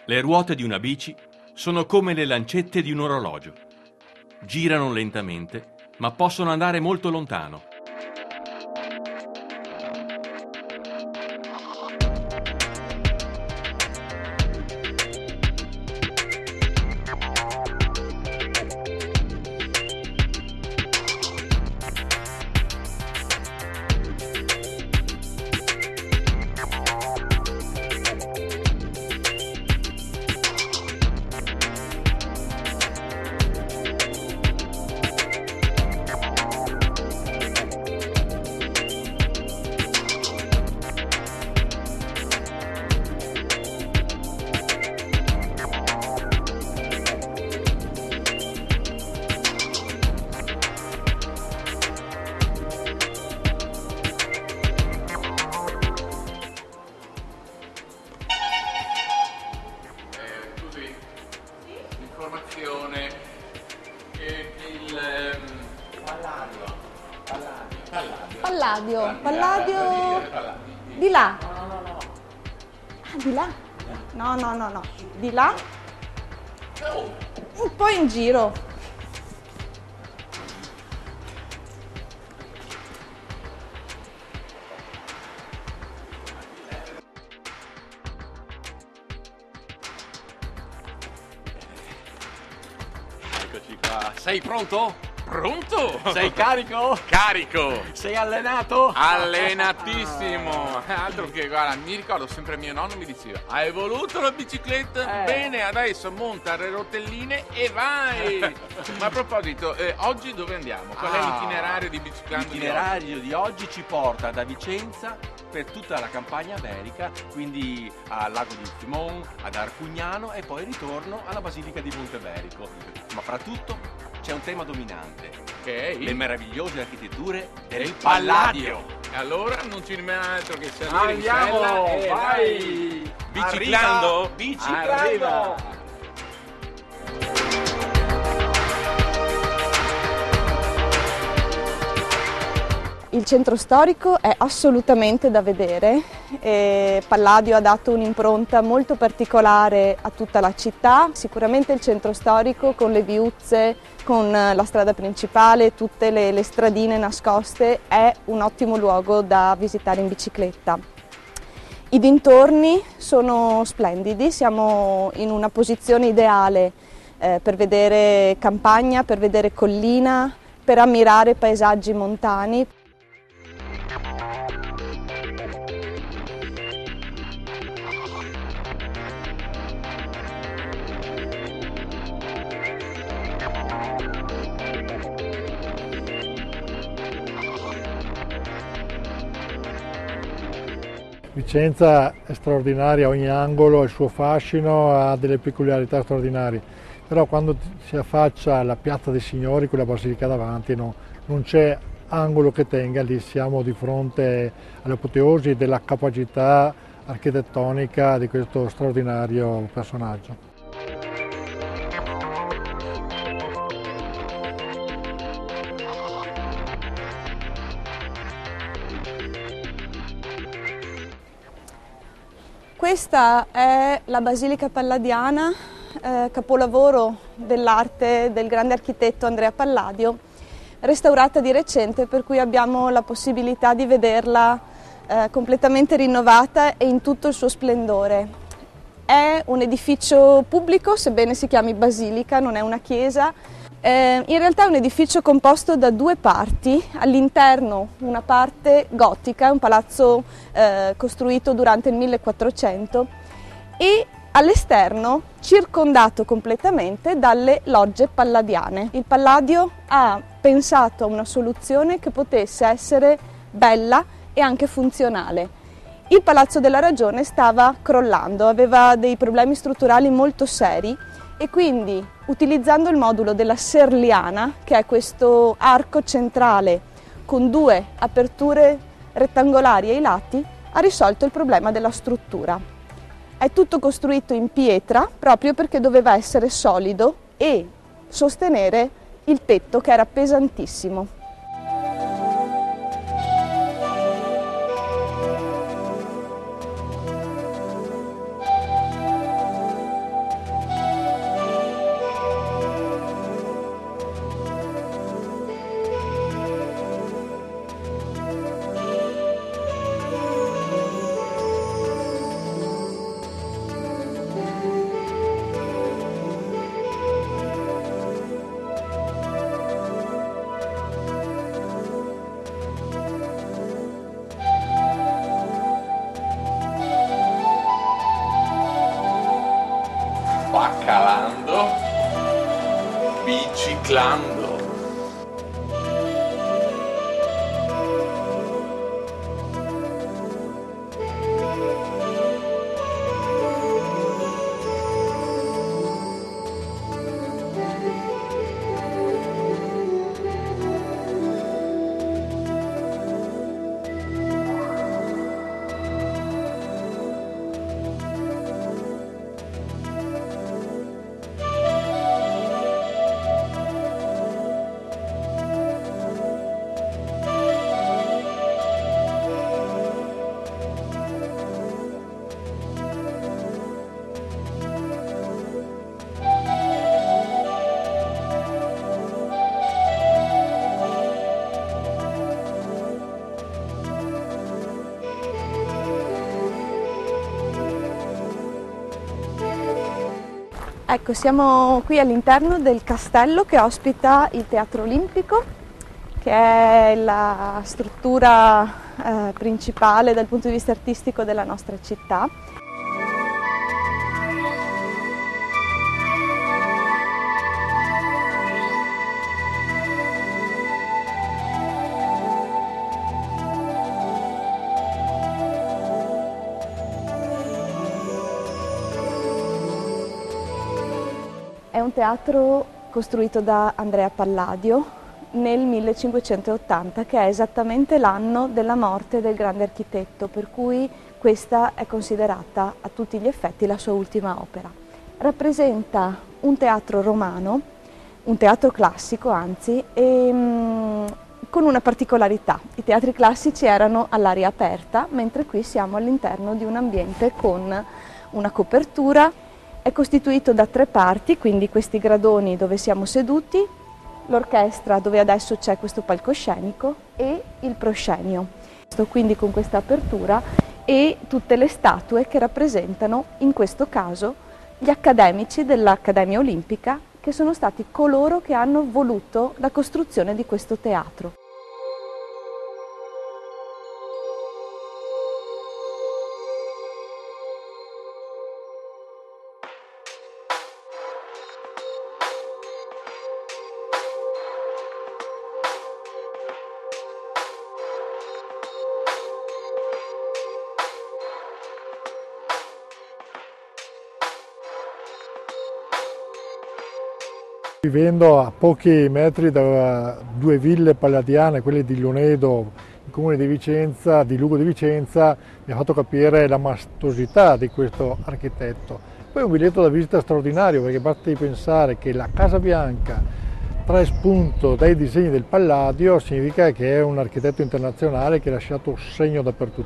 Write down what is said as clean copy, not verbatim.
Le ruote di una bici sono come le lancette di un orologio. Girano lentamente, ma possono andare molto lontano. Informazione che il Palladio. Di là. Ah, di là? No. Di là? Un po' in giro. Eccoci qua. Sei pronto? pronto? Sei carico? Carico! Sei allenato? Allenatissimo! Altro che, guarda, mi ricordo sempre mio nonno mi diceva: hai voluto la bicicletta? Bene, adesso monta le rotelline e vai! Ma a proposito, oggi dove andiamo? Qual è l'itinerario di Biciclando? L'itinerario di oggi ci porta da Vicenza per tutta la campagna iberica, quindi al lago di Uffimon, ad Arcugnano e poi ritorno alla Basilica di Monteberico. Ma fra tutto c'è un tema dominante, le meravigliose architetture del Palladio. Allora non ci rimane altro che salire in Andiamo, sella e vai! Biciclando? Biciclando! Arriva! Il centro storico è assolutamente da vedere, Palladio ha dato un'impronta molto particolare a tutta la città, sicuramente il centro storico con le viuzze, con la strada principale, tutte le stradine nascoste è un ottimo luogo da visitare in bicicletta. I dintorni sono splendidi, siamo in una posizione ideale per vedere campagna, per vedere collina, per ammirare paesaggi montani. Vicenza è straordinaria, ogni angolo ha il suo fascino, ha delle peculiarità straordinarie, però quando si affaccia alla Piazza dei Signori con la Basilica davanti non c'è angolo che tenga, lì siamo di fronte all'apoteosi della capacità architettonica di questo straordinario personaggio. Questa è la Basilica Palladiana, capolavoro dell'arte del grande architetto Andrea Palladio, restaurata di recente, per cui abbiamo la possibilità di vederla completamente rinnovata e in tutto il suo splendore. È un edificio pubblico, sebbene si chiami basilica, non è una chiesa. In realtà è un edificio composto da due parti, all'interno una parte gotica, un palazzo costruito durante il 1400 e all'esterno circondato completamente dalle logge palladiane. Il Palladio ha pensato a una soluzione che potesse essere bella e anche funzionale. Il Palazzo della Ragione stava crollando, aveva dei problemi strutturali molto seri e quindi, utilizzando il modulo della serliana, che è questo arco centrale con due aperture rettangolari ai lati, ha risolto il problema della struttura. È tutto costruito in pietra proprio perché doveva essere solido e sostenere il tetto, che era pesantissimo. baccalando, biciclando. Ecco, siamo qui all'interno del castello che ospita il Teatro Olimpico, che è la struttura principale dal punto di vista artistico della nostra città. È un teatro costruito da Andrea Palladio nel 1580, che è esattamente l'anno della morte del grande architetto, per cui questa è considerata a tutti gli effetti la sua ultima opera. Rappresenta un teatro romano, un teatro classico anzi, con una particolarità. I teatri classici erano all'aria aperta, mentre qui siamo all'interno di un ambiente con una copertura. È costituito da 3 parti, quindi questi gradoni dove siamo seduti, l'orchestra dove adesso c'è questo palcoscenico e il proscenio. Quindi con questa apertura e tutte le statue che rappresentano in questo caso gli accademici dell'Accademia Olimpica, che sono stati coloro che hanno voluto la costruzione di questo teatro. Vivendo a pochi metri da 2 ville palladiane, quelle di Lionedo, il comune di Vicenza, di Lugo di Vicenza, mi ha fatto capire la maestosità di questo architetto. Poi è un biglietto da visita straordinario, perché basti pensare che la Casa Bianca trae spunto dai disegni del Palladio, significa che è un architetto internazionale che ha lasciato segno dappertutto.